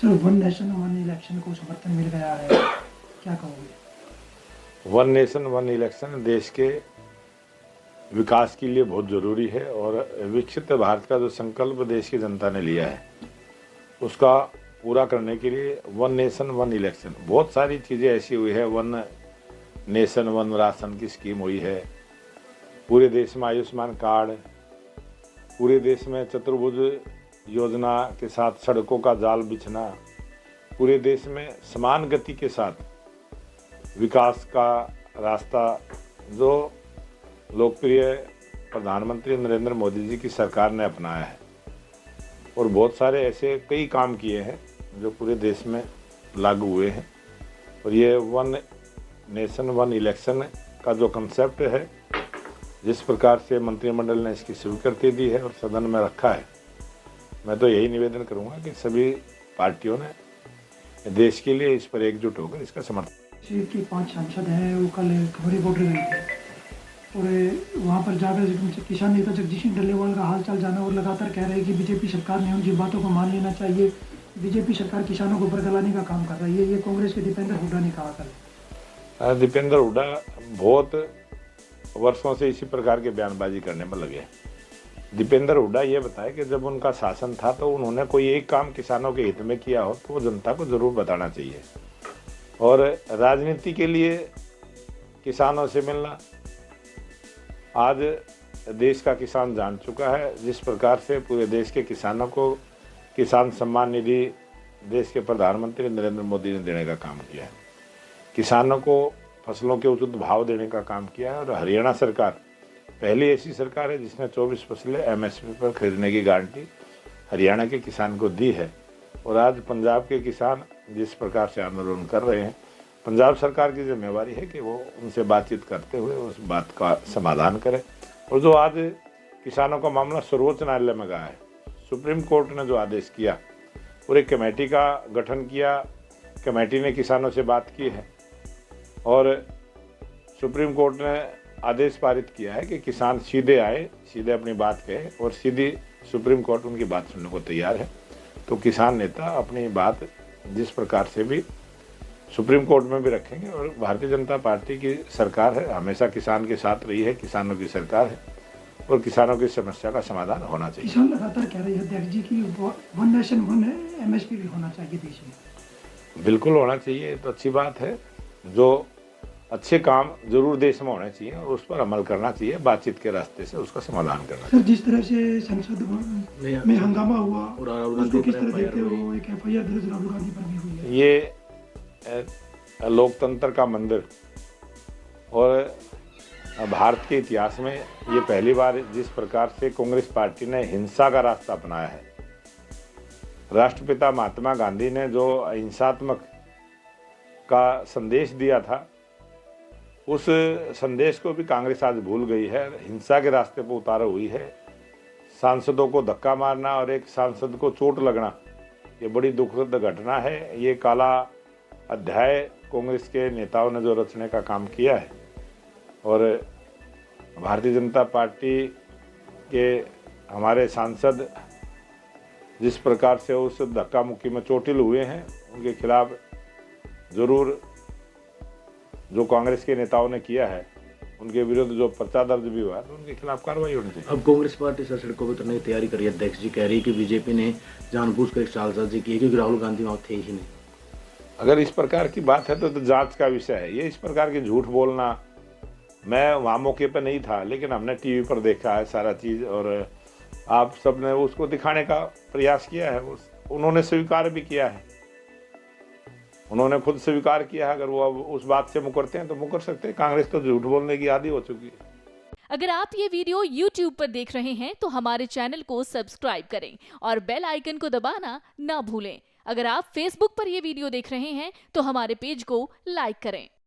Sir, one nation one election को समर्थन मिल गया है, क्या कहोगे? वन नेशन वन इलेक्शन देश के विकास के लिए बहुत ज़रूरी है और विकसित भारत का जो संकल्प देश की जनता ने लिया है उसका पूरा करने के लिए वन नेशन वन इलेक्शन बहुत सारी चीज़ें ऐसी हुई है। वन नेशन वन राशन की स्कीम हुई है, पूरे देश में आयुष्मान कार्ड, पूरे देश में चतुर्भुज योजना के साथ सड़कों का जाल बिछना, पूरे देश में समान गति के साथ विकास का रास्ता जो लोकप्रिय प्रधानमंत्री नरेंद्र मोदी जी की सरकार ने अपनाया है। और बहुत सारे ऐसे कई काम किए हैं जो पूरे देश में लागू हुए हैं। और ये वन नेशन वन इलेक्शन का जो कंसेप्ट है, जिस प्रकार से मंत्रिमंडल ने इसकी स्वीकृति दी है और सदन में रखा है, मैं तो यही निवेदन करूंगा कि सभी पार्टियों ने देश के लिए इस पर एकजुट होकर इसका समर्थन। सीट की 5 सांसद हैं, वो कल खबरी बॉर्डर गए थे और वहाँ पर जाकर किसान नेता जगदीश सिंह डल्लेवाल का हाल चाल जाना और लगातार कह रहे हैं कि बीजेपी सरकार ने उनकी बातों को मान लेना चाहिए, बीजेपी सरकार किसानों को बरगलाने का काम कर रही है। ये कांग्रेस के दीपेंद्र हुड्डा ने कहा कल। दीपेंद्र हुड्डा बहुत वर्षों से इसी प्रकार के बयानबाजी करने में लगे। दीपेंद्र हुड्डा ये बताए कि जब उनका शासन था तो उन्होंने कोई एक काम किसानों के हित में किया हो तो वो जनता को जरूर बताना चाहिए। और राजनीति के लिए किसानों से मिलना, आज देश का किसान जान चुका है जिस प्रकार से पूरे देश के किसानों को किसान सम्मान निधि देश के प्रधानमंत्री नरेंद्र मोदी ने देने का काम किया है, किसानों को फसलों के उचित भाव देने का काम किया है। और हरियाणा सरकार पहली ऐसी सरकार है जिसने 24 फसलें MSP पर खरीदने की गारंटी हरियाणा के किसान को दी है। और आज पंजाब के किसान जिस प्रकार से आंदोलन कर रहे हैं, पंजाब सरकार की जिम्मेवारी है कि वो उनसे बातचीत करते हुए उस बात का समाधान करे। और जो आज किसानों का मामला सर्वोच्च न्यायालय में गया है, सुप्रीम कोर्ट ने जो आदेश किया और एक कमेटी का गठन किया, कमेटी ने किसानों से बात की है और सुप्रीम कोर्ट ने आदेश पारित किया है कि किसान सीधे आए, सीधे अपनी बात कहे और सीधी सुप्रीम कोर्ट उनकी बात सुनने को तैयार है। तो किसान नेता अपनी बात जिस प्रकार से भी सुप्रीम कोर्ट में भी रखेंगे। और भारतीय जनता पार्टी की सरकार है, हमेशा किसान के साथ रही है, किसानों की सरकार है और किसानों की समस्या का समाधान होना चाहिए। किसान लगातार कह रहे हैं अध्यक्ष जी की वन नेशन वन है, MSP भी होना चाहिए देश में। बिल्कुल होना चाहिए, तो अच्छी बात है। जो अच्छे काम जरूर देश में होने चाहिए और उस पर अमल करना चाहिए, बातचीत के रास्ते से उसका समाधान करना चाहिए। सर, जिस तरह से संसद में हंगामा हुआ उसको किस तरह देखते हो? एक FIR दर्ज राहुल गांधी पर भी हुई है। ये लोकतंत्र का मंदिर और भारत के इतिहास में ये पहली बार जिस प्रकार से कांग्रेस पार्टी ने हिंसा का रास्ता अपनाया है। राष्ट्रपिता महात्मा गांधी ने जो अहिंसात्मक का संदेश दिया था, उस संदेश को भी कांग्रेस आज भूल गई है, हिंसा के रास्ते पर उतारा हुई है। सांसदों को धक्का मारना और एक सांसद को चोट लगना, ये बड़ी दुखद घटना है। ये काला अध्याय कांग्रेस के नेताओं ने जो रचने का काम किया है। और भारतीय जनता पार्टी के हमारे सांसद जिस प्रकार से उस धक्का मुक्की में चोटिल हुए हैं, उनके खिलाफ जरूर जो कांग्रेस के नेताओं ने किया है उनके विरुद्ध जो पर्चा दर्ज भी हुआ है तो उनके खिलाफ कार्रवाई होनी चाहिए। अब कांग्रेस पार्टी सड़कों पर उतरने की तैयारी कर रही है। अध्यक्ष जी कह रही है कि बीजेपी ने जानबूझकर एक चालसाजी की है क्योंकि राहुल गांधी वहाँ थे ही नहीं। अगर इस प्रकार की बात है तो जांच का विषय है। ये इस प्रकार की झूठ बोलना, मैं वहाँ मौके पर नहीं था लेकिन हमने टीवी पर देखा है सारा चीज़ और आप सब ने उसको दिखाने का प्रयास किया है। उन्होंने स्वीकार भी किया है, उन्होंने खुद स्वीकार किया है। अगर वो अब उस बात से मुकरते हैं तो मुकर सकते हैं। कांग्रेस तो झूठ बोलने की आदी हो चुकी है। अगर आप ये वीडियो YouTube पर देख रहे हैं तो हमारे चैनल को सब्सक्राइब करें और बेल आइकन को दबाना ना भूलें। अगर आप Facebook पर ये वीडियो देख रहे हैं तो हमारे पेज को लाइक करें।